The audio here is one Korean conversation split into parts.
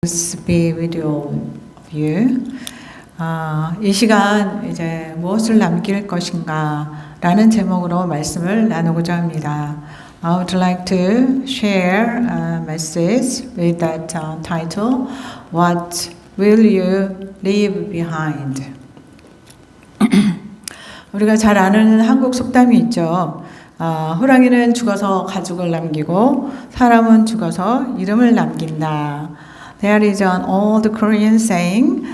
be with all of you. 이 시간 이제 무엇을 남길 것인가 라는 제목으로 말씀을 나누고자 합니다. I would like to share a message with that title, What will you leave behind? 우리가 잘 아는 한국 속담이 있죠. 호랑이는 죽어서 가죽을 남기고 사람은 죽어서 이름을 남긴다. There is an old Korean saying,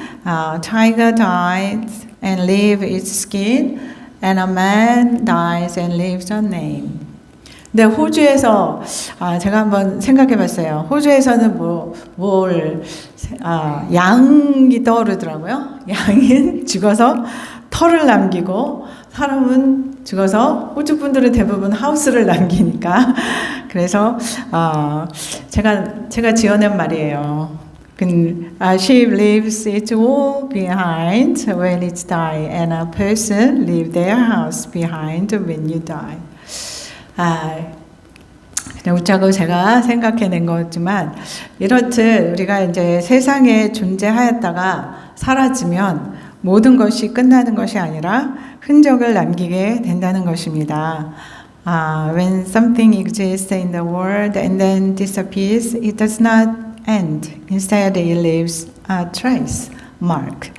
tiger dies and leaves its skin, and a man dies and leaves a name. 근데 호주에서 제가 한번 생각해봤어요. 호주에서는 양이 떠오르더라고요. 양은 죽어서 털을 남기고 사람은 죽어서 호주 분들은 대부분 하우스를 남기니까 그래서 제가 지어낸 말이에요. A sheep leaves its wool behind when it dies, and a person leaves their house behind when you die. 그냥 웃자고 제가 생각해낸 거지만 이렇듯 우리가 이제 세상에 존재하였다가 사라지면 모든 것이 끝나는 것이 아니라 흔적을 남기게 된다는 것입니다. When something exists in the world and then disappears, it does not end. Instead, it leaves a trace, mark.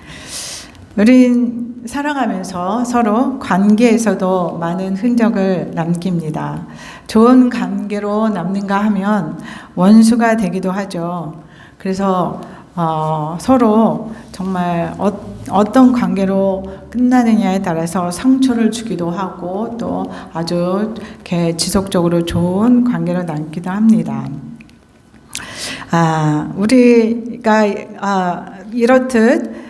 우린 살아가면서 서로 관계에서도 많은 흔적을 남깁니다. 좋은 관계로 남는가 하면 원수가 되기도 하죠. 그래서 서로 정말 어떤 관계로 끝나느냐에 따라서 상처를 주기도 하고 또 아주 지속적으로 좋은 관계로 남기도 합니다. 우리가 이렇듯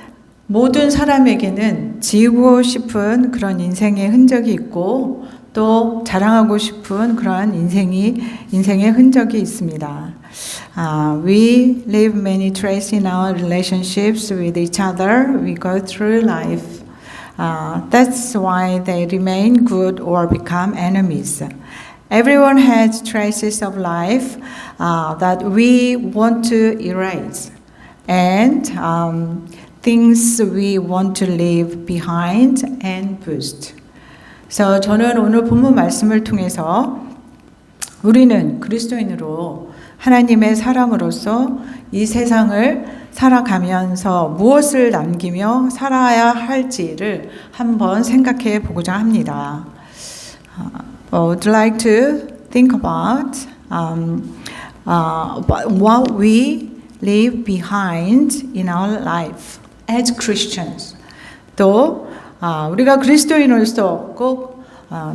모든 사람에게는 지우고 싶은 그런 인생의 흔적이 있고 또 자랑하고 싶은 그런 인생의 흔적이 있습니다. We leave many traces in our relationships with each other. We go through life. That's why they remain good or become enemies. Everyone has traces of life that we want to erase, and things we want to leave behind and boost. 그래서 저는 오늘 본문 말씀을 통해서 우리는 그리스도인으로 하나님의 사람으로서 이 세상을 살아가면서 무엇을 남기며 살아야 할지를 한번 생각해 보고자 합니다. I would like to think about what we leave behind in our life as Christians. 또 우리가 그리스도인으로서 꼭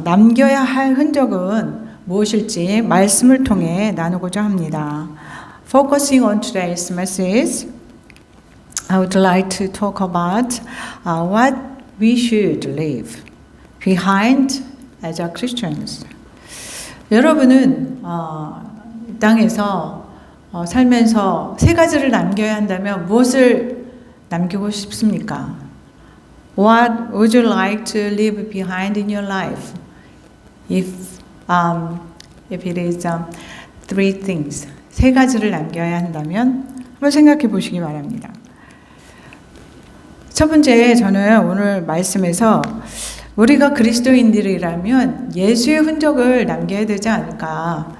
남겨야 할 흔적은 무엇일지 말씀을 통해 나누고자 합니다. Focusing on today's message, I would like to talk about what we should leave behind as Christians. 여러분은 이 땅에서 살면서 세 가지를 남겨야 한다면 무엇을 남기고 싶습니까? What would you like to leave behind in your life? If it is three things, 세 가지를 남겨야 한다면 한번 생각해 보시기 바랍니다. 첫 번째, 저는 오늘 말씀에서 우리가 그리스도인들이라면 예수의 흔적을 남겨야 되지 않을까?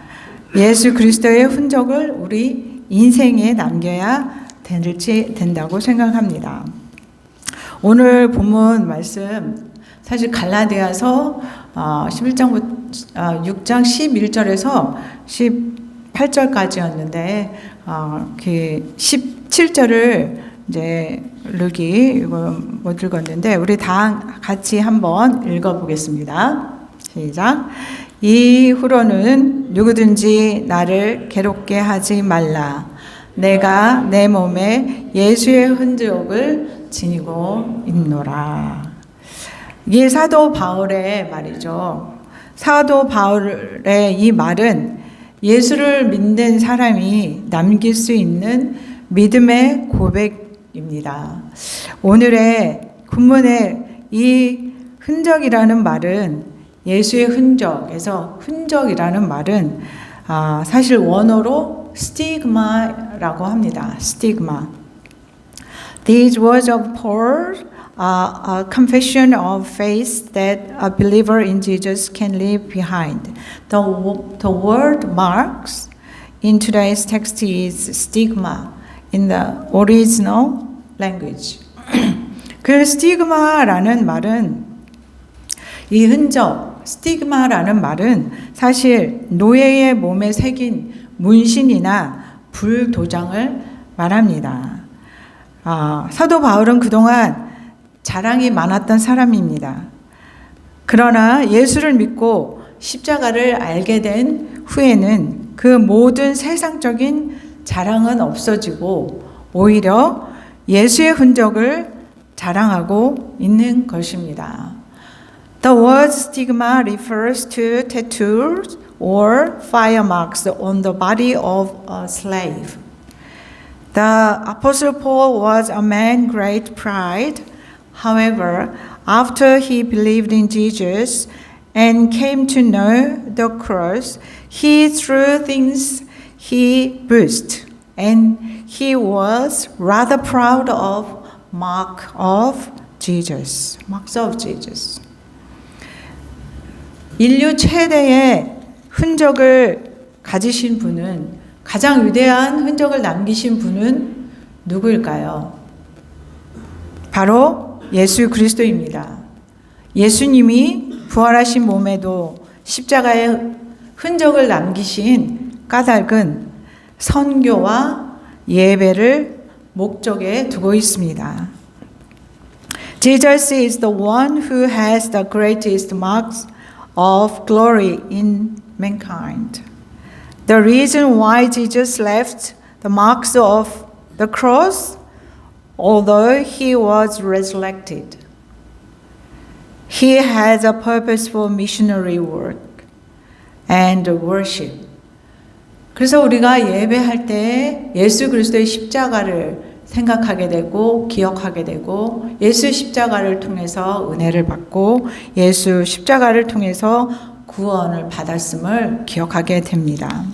예수 그리스도의 흔적을 우리 인생에 남겨야 된다고 생각합니다. 오늘 본문 말씀 사실 갈라디아서 6장 11절에서 18절까지였는데 그 17절을 이제 르기 못 읽었는데 우리 다 같이 한번 읽어보겠습니다. 시작. 이후로는 누구든지 나를 괴롭게 하지 말라. 내가 내 몸에 예수의 흔적을 지니고 있노라. 이게 사도 바울의 말이죠. 사도 바울의 이 말은 예수를 믿는 사람이 남길 수 있는 믿음의 고백입니다. 오늘의 본문의 이 흔적이라는 말은 예수의 흔적에서 흔적이라는 말은 사실 원어로 스티그마라고 합니다. 스티그마. These words of Paul are a confession of faith that a believer in Jesus can leave behind. The word marks in today's text is stigma in the original language. 그 스티그마라는 말은 이 흔적, 스티그마라는 말은 사실 노예의 몸에 새긴 문신이나 불도장을 말합니다. 사도 바울은 그동안 자랑이 많았던 사람입니다. 그러나 예수를 믿고 십자가를 알게 된 후에는 그 모든 세상적인 자랑은 없어지고 오히려 예수의 흔적을 자랑하고 있는 것입니다. The word stigma refers to tattoos or fire marks on the body of a slave. The Apostle Paul was a man of great pride. However, after he believed in Jesus and came to know the cross, he threw things he boasted, and he was rather proud of marks of Jesus. 인류 최대의 흔적을 가지신 분은, 가장 위대한 흔적을 남기신 분은 누구일까요? 바로 예수 그리스도입니다. 예수님이 부활하신 몸에도 십자가의 흔적을 남기신 까닭은 선교와 예배를 목적에 두고 있습니다. Jesus is the one who has the greatest marks of glory in mankind. The reason why Jesus left the marks of the cross, although he was resurrected, he has a purposeful missionary work and worship. 그래서 우리가 예배할 때 예수 그리스도의 십자가를 생각하게 되고 기억하게 되고 예수 십자가를 통해서 은혜를 받고 예수 십자가를 통해서 구원을 받았음을 기억하게 됩니다.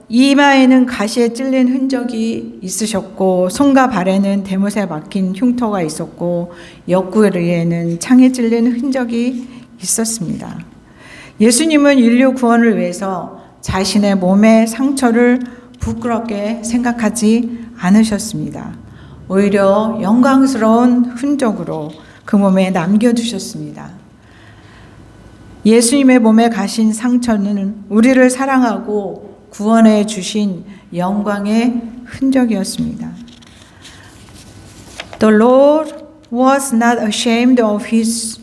이마에는 가시에 찔린 흔적이 있으셨고 손과 발에는 대못에 박힌 흉터가 있었고 옆구리에는 창에 찔린 흔적이 있었습니다. 예수님은 인류 구원을 위해서 자신의 몸의 상처를 부끄럽게 생각하지 않으셨습니다. 오히려 영광스러운 흔적으로 그 몸에 남겨두셨습니다. 예수님의 몸에 가신 상처는 우리를 사랑하고 구원해 주신 영광의 흔적이었습니다. The Lord was not ashamed of his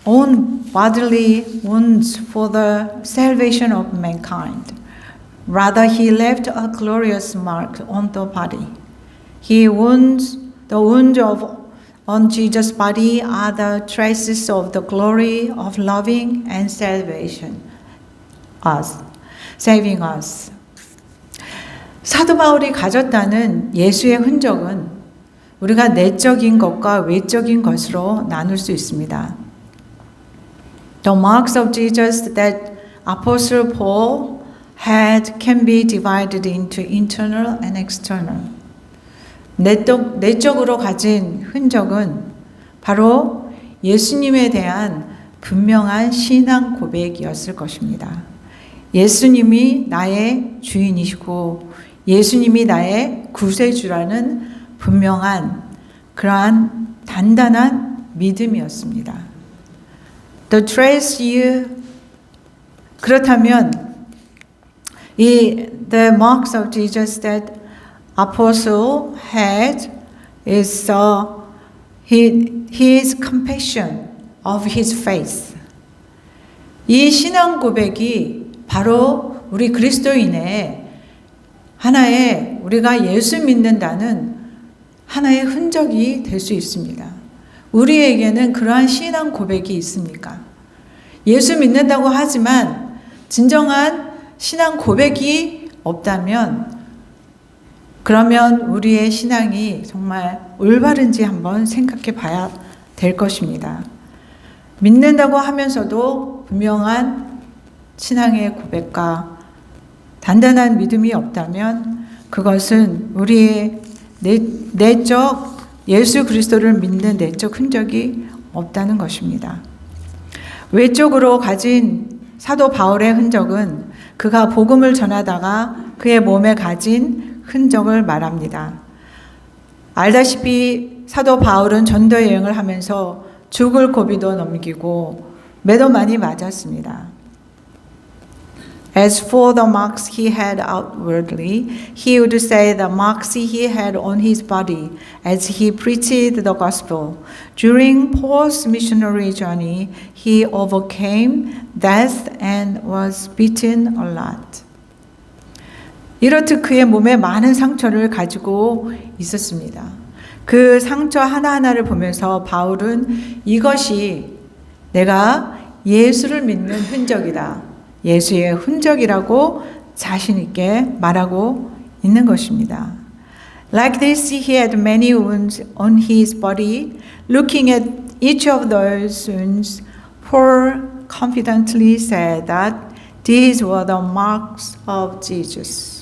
own bodily wounds for the salvation of mankind. Rather, he left a glorious mark on the body. The wounds on Jesus' body are the traces of the glory of loving and saving us. 사도 바울이 가졌다는 예수의 흔적은 우리가 내적인 것과 외적인 것으로 나눌 수 있습니다. The marks of Jesus that Apostle Paul had can be divided into internal and external. 내적으로 가진 흔적은 바로 예수님에 대한 분명한 신앙 고백이었을 것입니다. 예수님이 나의 주인이시고 예수님이 나의 구세주라는 분명한 그러한 단단한 믿음이었습니다. 그렇다면 the marks of Jesus that apostle had is his confession of his faith. 이 신앙 고백이 바로 우리 그리스도인의 하나의 우리가 예수 믿는다는 하나의 흔적이 될 수 있습니다. 우리에게는 그러한 신앙 고백이 있습니까? 예수 믿는다고 하지만 진정한 신앙 고백이 없다면 그러면 우리의 신앙이 정말 올바른지 한번 생각해 봐야 될 것입니다. 믿는다고 하면서도 분명한 신앙의 고백과 단단한 믿음이 없다면 그것은 우리의 내적 예수 그리스도를 믿는 내적 흔적이 없다는 것입니다. 외적으로 가진 사도 바울의 흔적은 그가 복음을 전하다가 그의 몸에 가진 흔적을 말합니다. 알다시피 사도 바울은 전도 여행을 하면서 죽을 고비도 넘기고 매도 많이 맞았습니다. As for the marks he had outwardly, he would say the marks he had on his body as he preached the gospel. During Paul's missionary journey, he overcame death and was beaten a lot. 이렇듯 그의 몸에 많은 상처를 가지고 있었습니다. 그 상처 하나하나를 보면서 바울은 이것이 내가 예수를 믿는 흔적이다. 예수의 흔적이라고 자신 있게 말하고 있는 것입니다. Like this, he had many wounds on his body. Looking at each of those wounds, Paul confidently said that these were the marks of Jesus.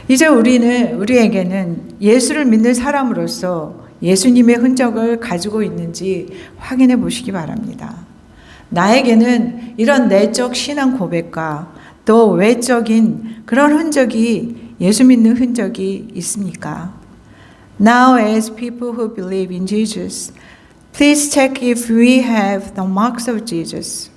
이제 우리에게는 예수를 믿는 사람으로서 예수님의 흔적을 가지고 있는지 확인해 보시기 바랍니다. 나에게는 이런 내적 신앙 고백과 또 외적인 그런 흔적이 예수 믿는 흔적이 있습니까? Now as people who believe in Jesus, please check if we have the marks of Jesus.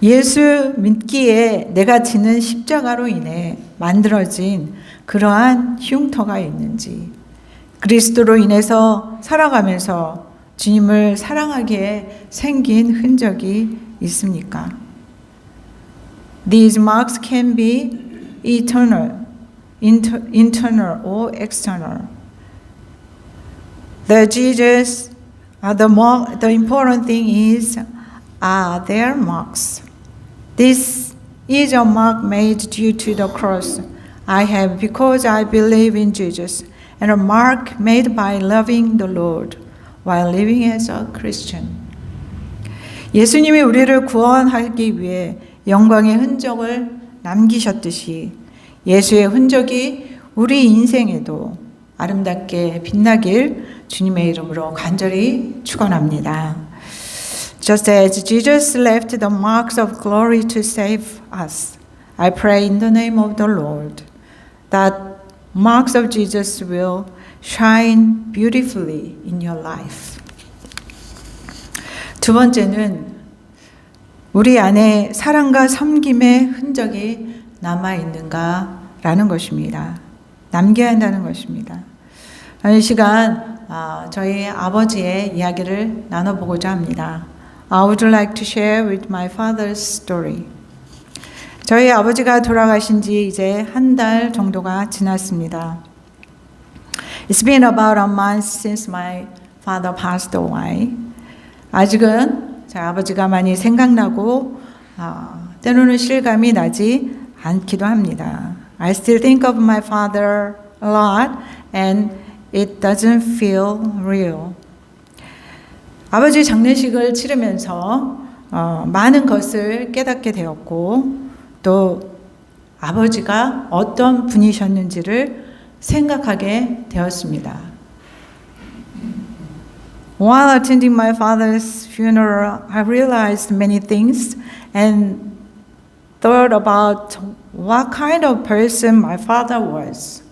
예수 믿기에 내가 지는 십자가로 인해 만들어진 그러한 흉터가 있는지, 그리스도로 인해서 살아가면서 주님을 사랑하기에 생긴 흔적이 있습니까? These marks can be internal or external. The Jesus, the important thing is, are their marks. This is a mark made due to the cross I have because I believe in Jesus, and a mark made by loving the Lord while living as a Christian. 예수님이 우리를 구원하기 위해 영광의 흔적을 남기셨듯이 예수의 흔적이 우리 인생에도 아름답게 빛나길 주님의 이름으로 간절히 축원합니다. Just as Jesus left the marks of glory to save us, I pray in the name of the Lord that marks of Jesus will shine beautifully in your life. 두 번째는 우리 안에 사랑과 섬김의 흔적이 남아있는가라는 것입니다. 남겨야 한다는 것입니다. 이 시간 저희 아버지의 이야기를 나눠보고자 합니다. I would like to share with my father's story. 저희 아버지가 돌아가신 지 이제 한 달 정도가 지났습니다. It's been about a month since my father passed away. 아직은 저희 아버지가 많이 생각나고 때로는 실감이 나지 않기도 합니다. I still think of my father a lot and it doesn't feel real. 아버지 장례식을 치르면서 많은 것을 깨닫게 되었고 또 아버지가 어떤 분이셨는지를 생각하게 되었습니다. While attending my father's funeral, I realized many things and thought about what kind of person my father was.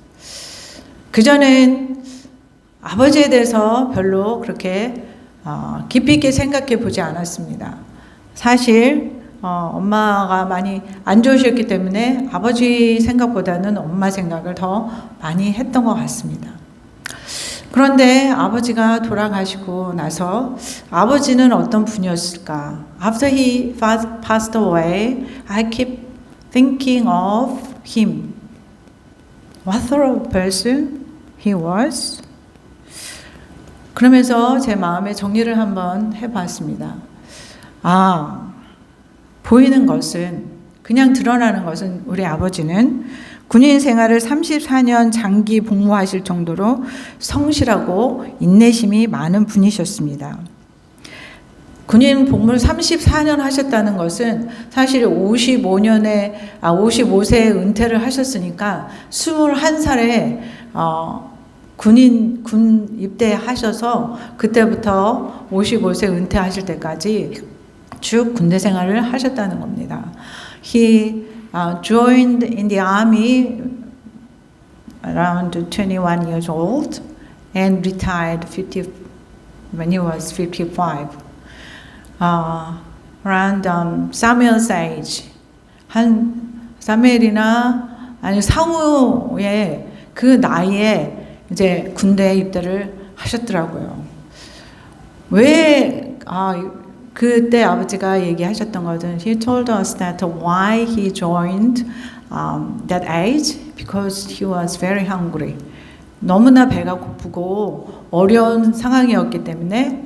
그전엔 아버지에 대해서 별로 그렇게 깊이 있게 생각해 보지 않았습니다. 사실 엄마가 많이 안 좋으셨기 때문에 아버지 생각보다는 엄마 생각을 더 많이 했던 것 같습니다. 그런데 아버지가 돌아가시고 나서 아버지는 어떤 분이었을까? After he passed away, I keep thinking of him. What sort of person he was? 그러면서 제 마음의 정리를 한번 해봤습니다. 보이는 것은, 그냥 드러나는 것은 우리 아버지는 군인 생활을 34년 장기 복무하실 정도로 성실하고 인내심이 많은 분이셨습니다. 군인 복무를 34년 하셨다는 것은 사실 55세에 은퇴를 하셨으니까 21살에 군 입대하셔서 그때부터 55세 은퇴하실 때까지 쭉 군대 생활을 하셨다는 겁니다. He joined in the army around 21 years old and retired when he was 55. Around Samuel's age. 한 사무엘이나 아니 사무의 그 나이에 이제 군대에 입대를 하셨더라고요. 왜 그때 아버지가 얘기하셨던 것은 He told us that why he joined that age because he was very hungry. 너무나 배가 고프고 어려운 상황이었기 때문에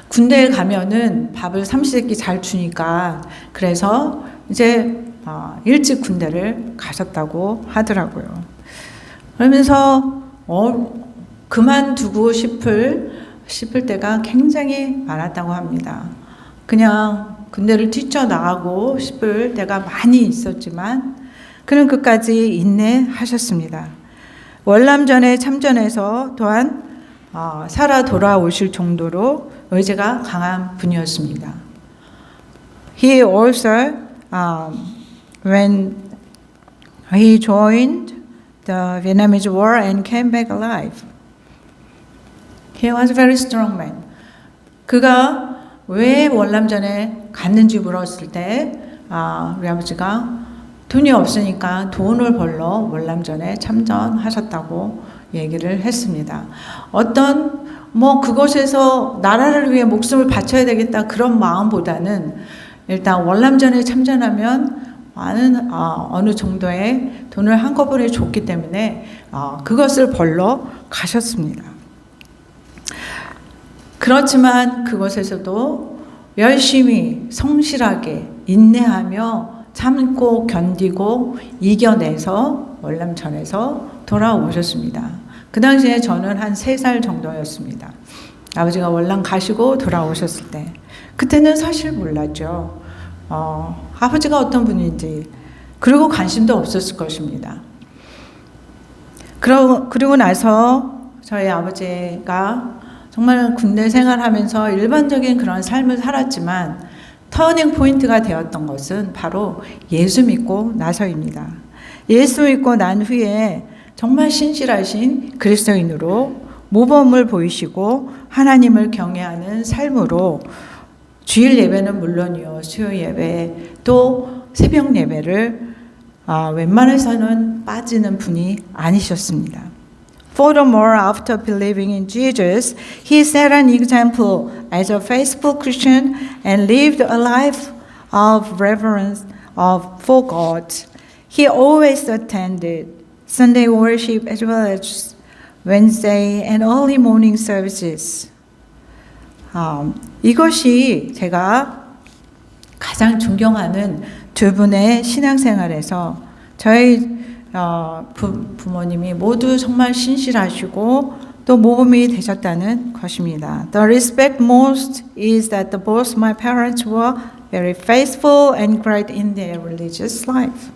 군대에 가면은 밥을 삼시세끼 잘 주니까 그래서 이제 일찍 군대를 가셨다고 하더라고요. 그러면서 그만두고 싶을 때가 굉장히 많았다고 합니다. 그냥 군대를 뛰쳐나가고 싶을 때가 많이 있었지만 그는 끝까지 인내하셨습니다. 월남전에 참전해서 또한 살아 돌아오실 정도로 의지가 강한 분이었습니다. He also, when he joined the Vietnamese War and came back alive, he was a very strong man. 그가 왜 월남전에 갔는지 물었을 때 우리 아버지가 돈이 없으니까 돈을 벌러 월남전에 참전하셨다고 얘기를 했습니다. 그곳에서 나라를 위해 목숨을 바쳐야 되겠다 그런 마음보다는 일단 월남전에 참전하면 많은 어느 정도의 돈을 한꺼번에 줬기 때문에 그것을 벌러 가셨습니다. 그렇지만 그것에서도 열심히 성실하게 인내하며 참고 견디고 이겨내서 월남전에서 돌아오셨습니다. 그 당시에 저는 한 3살 정도였습니다. 아버지가 월남 가시고 돌아오셨을 때 그때는 사실 몰랐죠. 아버지가 어떤 분인지 그리고 관심도 없었을 것입니다. 그리고 나서 저희 아버지가 정말 군대 생활하면서 일반적인 그런 삶을 살았지만 터닝 포인트가 되었던 것은 바로 예수 믿고 나서입니다. 예수 믿고 난 후에 정말 신실하신 그리스도인으로 모범을 보이시고 하나님을 경외하는 삶으로 주일 예배는 물론이요 수요 예배 또 새벽 예배를 웬만해서는 빠지는 분이 아니셨습니다. Furthermore, after believing in Jesus, he set an example as a faithful Christian and lived a life of reverence for God. He always attended Sunday worship as well as Wednesday and early morning services. 이것이 제가 가장 존경하는 두 분의 신앙생활에서 저희 부모님이 모두 정말 신실하시고 또 모범이 되셨다는 것입니다. The respect most is that both my parents were very faithful and great in their religious life.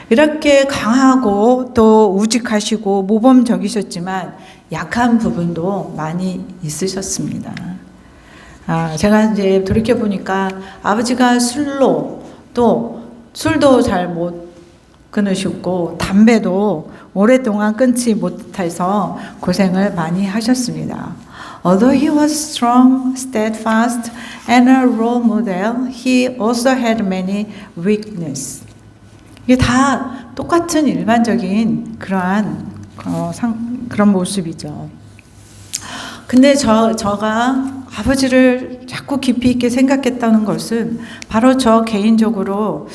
이렇게 강하고 또 우직하시고 모범적이셨지만 약한 부분도 많이 있으셨습니다. 제가 이제 돌이켜 보니까 아버지가 술로 또 술도 잘 못 끊으셨고 담배도 오랫동안 끊지 못해서 고생을 많이 하셨습니다. Although he was strong, steadfast, and a role model, he also had many weaknesses. 이게 다 똑같은 일반적인 그런 모습이죠. 근데 제가 아버지를 자꾸 깊이 있게 생각했다는 것은 바로 저 개인적으로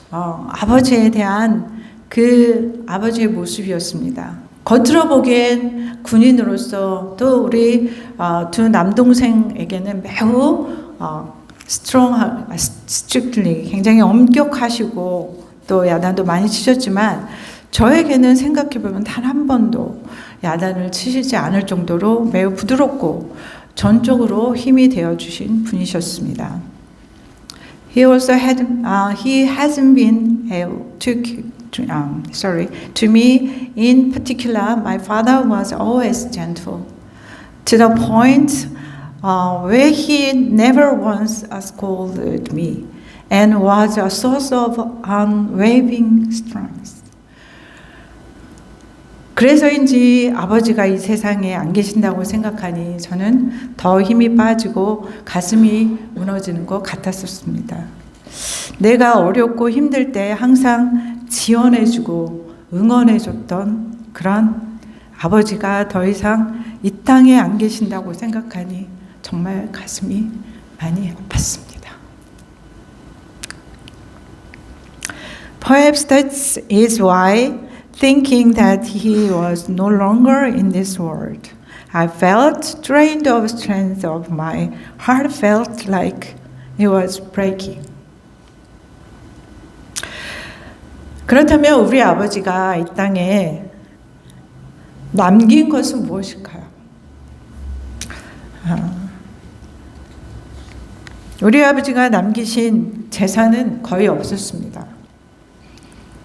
아버지에 대한 그 아버지의 모습이었습니다. 겉으로 보기엔 군인으로서 또 우리 두 남동생에게는 매우 strictly 굉장히 엄격하시고 또 야단도 많이 치셨지만 저에게는 생각해보면 단 한 번도 야단을 치시지 않을 정도로 매우 부드럽고 전적으로 힘이 되어 주신 분이셨습니다. He hasn't been to me in particular. My father was always gentle, to the point where he never once scolded me, and was a source of unwavering strength. 그래서인지 아버지가 이 세상에 안 계신다고 생각하니 저는 더 힘이 빠지고 가슴이 무너지는 것 같았었습니다. 내가 어렵고 힘들 때 항상 지원해주고 응원해줬던 그런 아버지가 더 이상 이 땅에 안 계신다고 생각하니 정말 가슴이 많이 아팠습니다. Perhaps that is why, thinking that he was no longer in this world, I felt drained of strength. Of my heart felt like it was breaking. 그렇다면 우리 아버지가 이 땅에 남긴 것은 무엇일까요? 우리 아버지가 남기신 재산은 거의 없었습니다.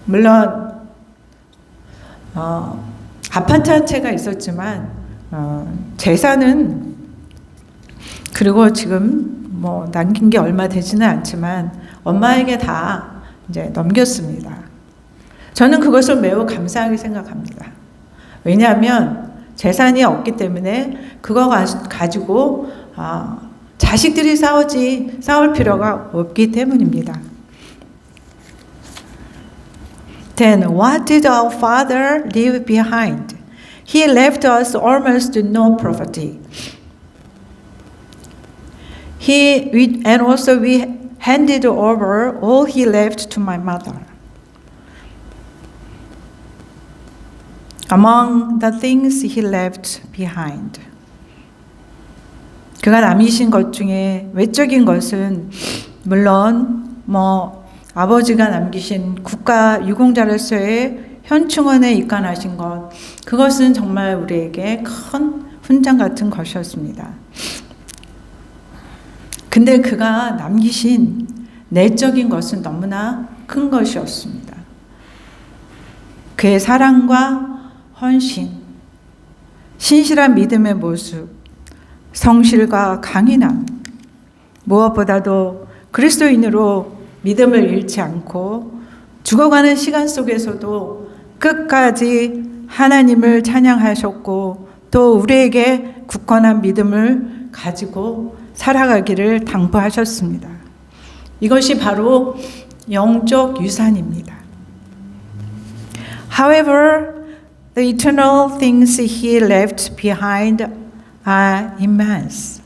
물론 아파트 한 채가 있었지만 재산은, 그리고 지금 뭐 남긴 게 얼마 되지는 않지만 엄마에게 다 이제 넘겼습니다. 저는 그것을 매우 감사하게 생각합니다. 왜냐하면 재산이 없기 때문에 그거 가지고 자식들이 싸울 필요가 없기 때문입니다. Then what did our father leave behind? He left us almost no property. And also we handed over all he left to my mother. Among the things he left behind, 그가 남기신 것 중에 외적인 것은 물론 아버지가 남기신 국가 유공자로서의 현충원에 입관하신 것, 그것은 정말 우리에게 큰 훈장 같은 것이었습니다. 근데 그가 남기신 내적인 것은 너무나 큰 것이었습니다. 그의 사랑과 헌신, 신실한 믿음의 모습, 성실과 강인함, 무엇보다도 그리스도인으로 믿음을 잃지 않고 죽어가는 시간 속에서도 끝까지 하나님을 찬양하셨고 또 우리에게 굳건한 믿음을 가지고 살아가기를 당부하셨습니다. 이것이 바로 영적 유산입니다. However, the eternal things he left behind are immense.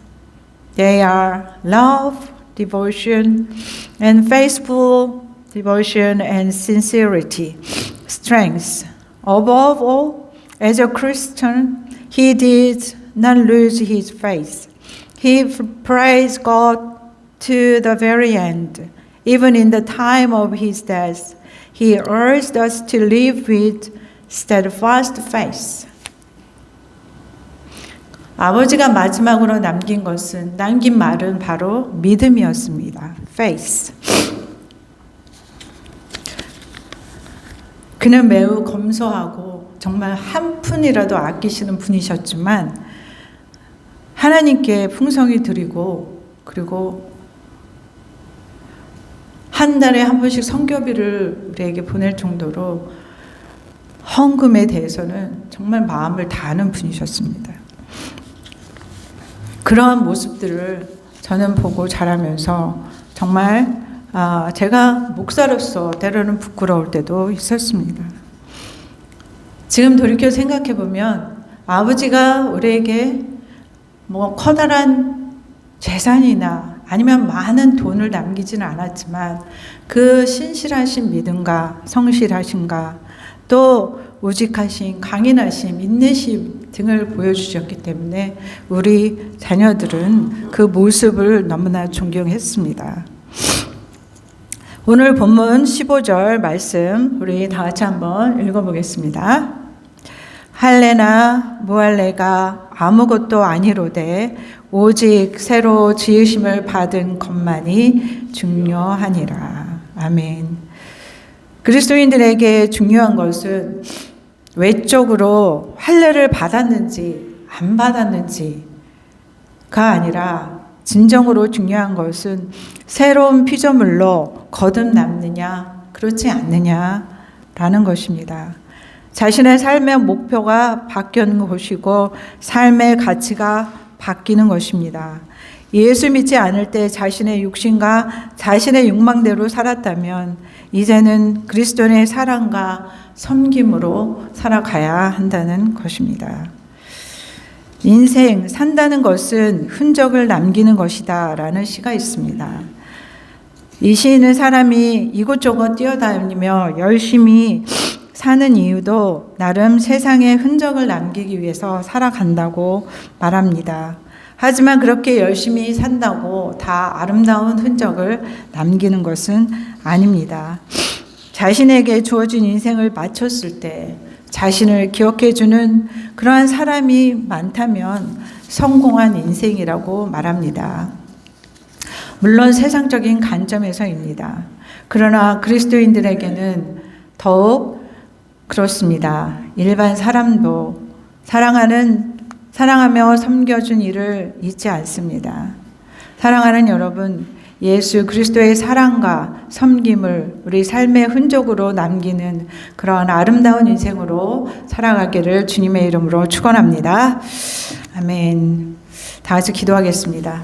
They are love, devotion, and faithful devotion and sincerity, strength. Above all, as a Christian, he did not lose his faith. He praised God to the very end. Even in the time of his death, he urged us to live with steadfast faith. 아버지가 마지막으로 남긴 말은 바로 믿음이었습니다. faith. 그는 매우 검소하고 정말 한 푼이라도 아끼시는 분이셨지만 하나님께 풍성히 드리고 그리고 한 달에 한 번씩 선교비를 우리에게 보낼 정도로 헌금에 대해서는 정말 마음을 다하는 분이셨습니다. 그러한 모습들을 저는 보고 자라면서 정말 제가 목사로서 때로는 부끄러울 때도 있었습니다. 지금 돌이켜 생각해 보면 아버지가 우리에게 커다란 재산이나 아니면 많은 돈을 남기지는 않았지만 그 신실하신 믿음과 성실하심과 또 우직하심, 강인하심, 인내심 등을 보여주셨기 때문에 우리 자녀들은 그 모습을 너무나 존경했습니다. 오늘 본문 15절 말씀 우리 다 같이 한번 읽어보겠습니다. 할례나 무할례가 아무것도 아니로되 오직 새로 지으심을 받은 것만이 중요하니라. 아멘. 그리스도인들에게 중요한 것은 외적으로 할례를 받았는지 안 받았는지가 아니라 진정으로 중요한 것은 새로운 피조물로 거듭남느냐 그렇지 않느냐라는 것입니다. 자신의 삶의 목표가 바뀌는 것이고 삶의 가치가 바뀌는 것입니다. 예수 믿지 않을 때 자신의 육신과 자신의 욕망대로 살았다면 이제는 그리스도의 사랑과 섬김으로 살아가야 한다는 것입니다. 인생 산다는 것은 흔적을 남기는 것이다 라는 시가 있습니다. 이 시인은 사람이 이곳저곳 뛰어다니며 열심히 사는 이유도 나름 세상에 흔적을 남기기 위해서 살아간다고 말합니다. 하지만 그렇게 열심히 산다고 다 아름다운 흔적을 남기는 것은 아닙니다. 자신에게 주어진 인생을 마쳤을 때 자신을 기억해주는 그러한 사람이 많다면 성공한 인생이라고 말합니다. 물론 세상적인 관점에서입니다. 그러나 그리스도인들에게는 더욱 그렇습니다. 일반 사람도 사랑하며 섬겨준 일을 잊지 않습니다. 사랑하는 여러분, 예수 그리스도의 사랑과 섬김을 우리 삶의 흔적으로 남기는 그런 아름다운 인생으로 살아가기를 주님의 이름으로 축원합니다. 아멘. 다 같이 기도하겠습니다.